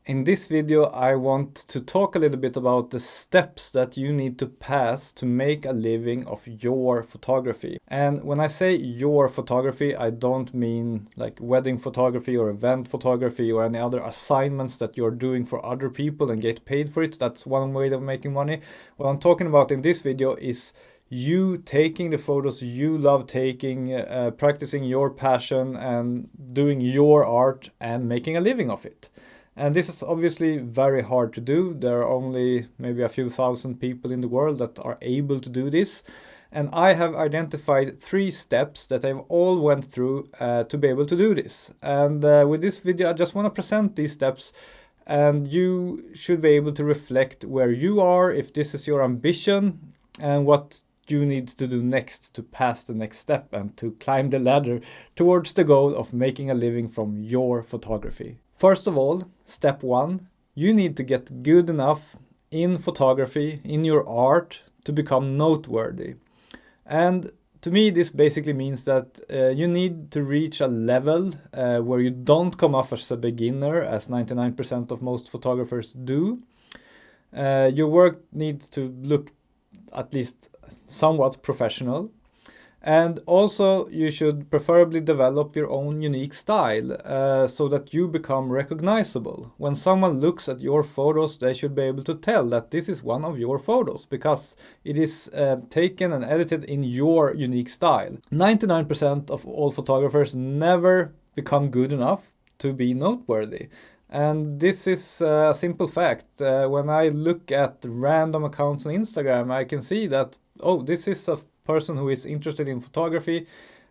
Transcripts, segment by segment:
In this video, I want to talk a little bit about the steps that you need to pass to make a living of your photography. And when I say your photography, I don't mean like wedding photography or event photography or any other assignments that you're doing for other people and get paid for it. That's one way of making money. What I'm talking about in this video is you taking the photos you love taking, practicing your passion and doing your art and making a living of it. And this is obviously very hard to do. There are only maybe a few thousand people in the world that are able to do this. And I have identified 3 steps that I've all went through to be able to do this. And with this video, I just want to present these steps. And you should be able to reflect where you are, if this is your ambition, and what you need to do next to pass the next step and to climb the ladder towards the goal of making a living from your photography. First of all, step 1, you need to get good enough in photography, in your art, to become noteworthy. And to me, this basically means that you need to reach a level where you don't come off as a beginner, as 99% of most photographers do. Your work needs to look at least somewhat professional. And also you should preferably develop your own unique style so that you become recognizable. When someone looks at your photos, they should be able to tell that this is one of your photos because it is taken and edited in your unique style. 99% of all photographers never become good enough to be noteworthy. And this is a simple fact. When I look at random accounts on Instagram, I can see that, oh, this is a person who is interested in photography,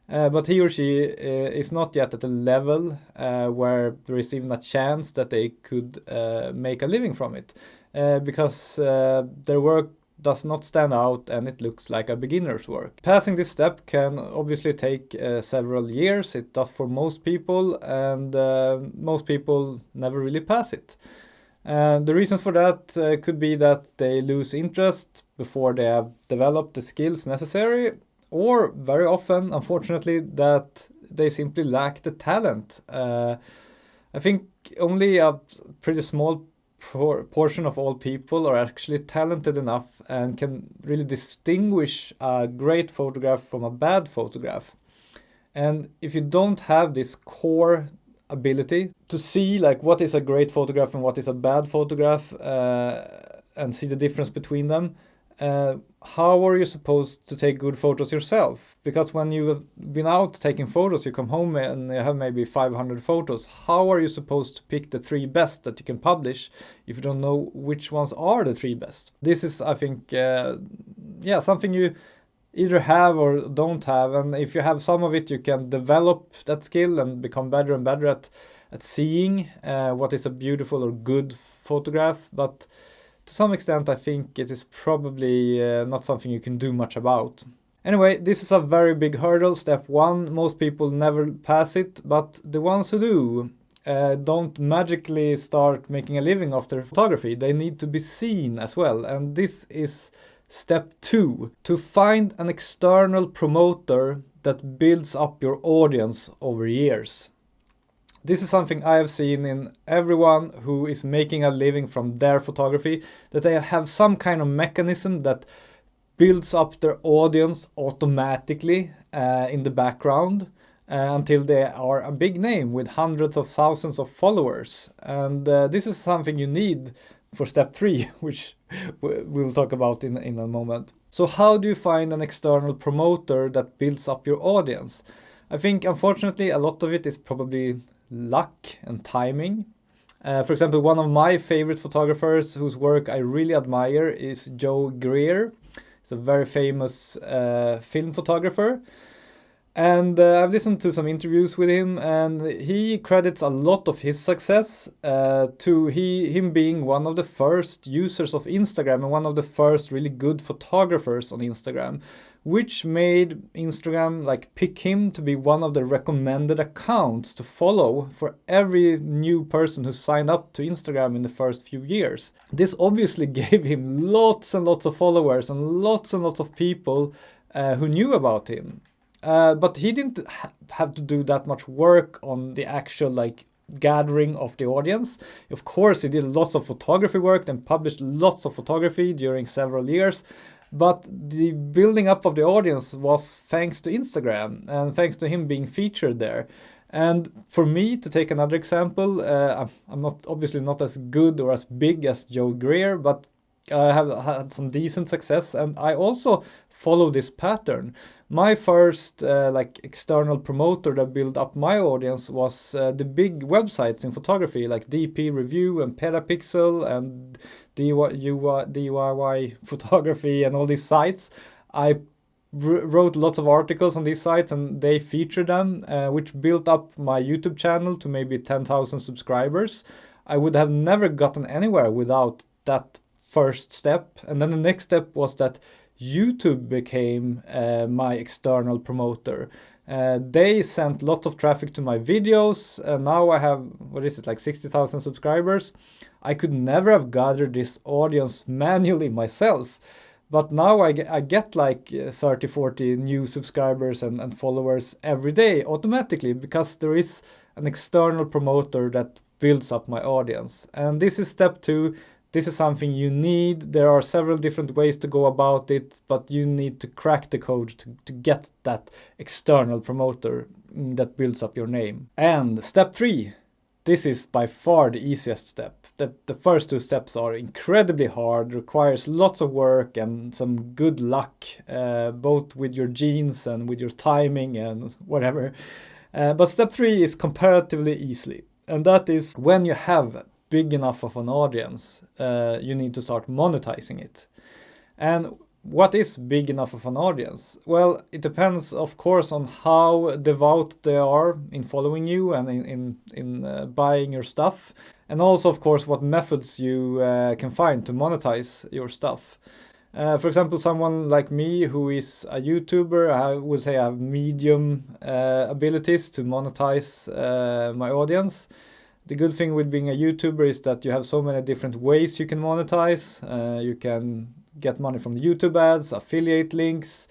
but he or she is not yet at a level where there is even a chance that they could make a living from it because their work does not stand out and it looks like a beginner's work. Passing this step can obviously take several years. It does for most people, and most people never really pass it. The reasons for that could be that they lose interest before they have developed the skills necessary, or very often, unfortunately, that they simply lack the talent. I think only a pretty small portion of all people are actually talented enough and can really distinguish a great photograph from a bad photograph. And if you don't have this core ability to see like what is a great photograph and what is a bad photograph and see the difference between them, how are you supposed to take good photos yourself? Because when you've been out taking photos, you come home and you have maybe 500 photos. How are you supposed to pick the 3 best that you can publish if you don't know which ones are the 3 best? This is, I think, something you either have or don't have. And if you have some of it, you can develop that skill and become better and better at seeing what is a beautiful or good photograph. But to some extent, I think it is probably not something you can do much about. Anyway, this is a very big hurdle, step 1. Most people never pass it, but the ones who do don't magically start making a living of their photography. They need to be seen as well. And this is step 2, to find an external promoter that builds up your audience over years. This is something I have seen in everyone who is making a living from their photography, that they have some kind of mechanism that builds up their audience automatically in the background until they are a big name with hundreds of thousands of followers. And this is something you need for step 3, which we'll talk about in a moment. So how do you find an external promoter that builds up your audience? I think, unfortunately, a lot of it is probably luck and timing. For example, one of my favorite photographers whose work I really admire is Joe Greer. He's a very famous film photographer. And I've listened to some interviews with him, and he credits a lot of his success to him being one of the first users of Instagram and one of the first really good photographers on Instagram, which made Instagram like pick him to be one of the recommended accounts to follow for every new person who signed up to Instagram in the first few years. This obviously gave him lots and lots of followers and lots of people who knew about him. But he didn't have to do that much work on the actual like gathering of the audience. Of course, he did lots of photography work and published lots of photography during several years. But the building up of the audience was thanks to Instagram and thanks to him being featured there. And for me, to take another example, I'm not obviously not as good or as big as Joe Greer, but I have had some decent success, and I also follow this pattern. My first like external promoter that built up my audience was the big websites in photography like DP Review and Petapixel and DIY Photography and all these sites. I wrote lots of articles on these sites and they featured them, which built up my YouTube channel to maybe 10,000 subscribers. I would have never gotten anywhere without that first step. And then the next step was that YouTube became my external promoter. They sent lots of traffic to my videos. Now I have, what is it, like 60,000 subscribers. I could never have gathered this audience manually myself. But now I get like 30, 40 new subscribers and followers every day automatically because there is an external promoter that builds up my audience. And this is step 2. This is something you need. There are several different ways to go about it, but you need to crack the code to get that external promoter that builds up your name. And step 3, this is by far the easiest step. The first 2 steps are incredibly hard, requires lots of work and some good luck, both with your genes and with your timing and whatever. But step 3 is comparatively easy. And that is when you have big enough of an audience, you need to start monetizing it. And what is big enough of an audience? Well, it depends, of course, on how devout they are in following you and in buying your stuff. And also, of course, what methods you can find to monetize your stuff. For example, someone like me who is a YouTuber, I would say I have medium abilities to monetize my audience. The good thing with being a YouTuber is that you have so many different ways you can monetize. You can get money from YouTube ads, affiliate links,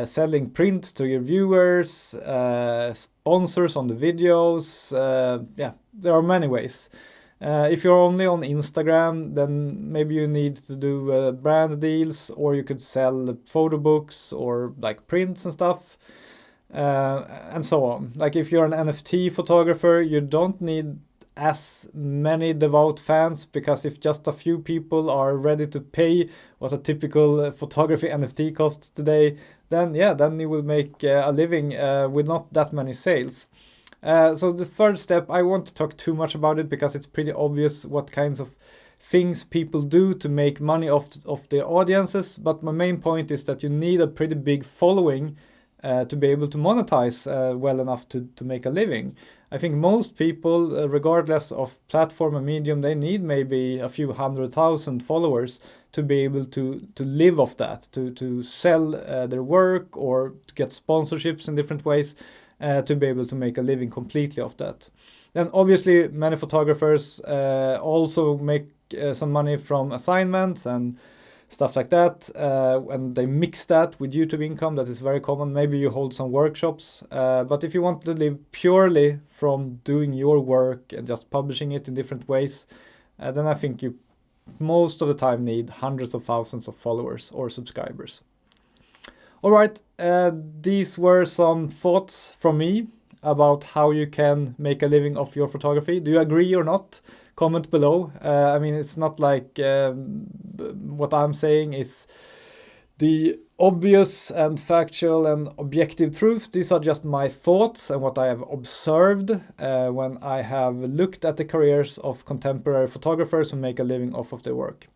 selling print to your viewers, sponsors on the videos. Yeah, there are many ways. If you're only on Instagram, then maybe you need to do brand deals, or you could sell photo books or like prints and stuff, and so on. Like if you're an NFT photographer, you don't need as many devout fans, because if just a few people are ready to pay what a typical photography NFT costs today, then you will make a living with not that many sales. So the third step, I won't talk too much about it because it's pretty obvious what kinds of things people do to make money off their audiences. But my main point is that you need a pretty big following to be able to monetize well enough to make a living. I think most people, regardless of platform and medium, they need maybe a few 100,000 followers to be able to live off that, to sell their work or to get sponsorships in different ways, to be able to make a living completely off that. Then obviously many photographers also make some money from assignments and stuff like that, and they mix that with YouTube income. That is very common. Maybe you hold some workshops, but if you want to live purely from doing your work and just publishing it in different ways, then I think you most of the time need hundreds of thousands of followers or subscribers. All right, these were some thoughts from me about how you can make a living off your photography. Do you agree or not? Comment below. I mean, it's not like what I'm saying is the obvious and factual and objective truth. These are just my thoughts and what I have observed when I have looked at the careers of contemporary photographers who make a living off of their work.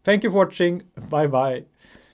Thank you for watching. Bye bye.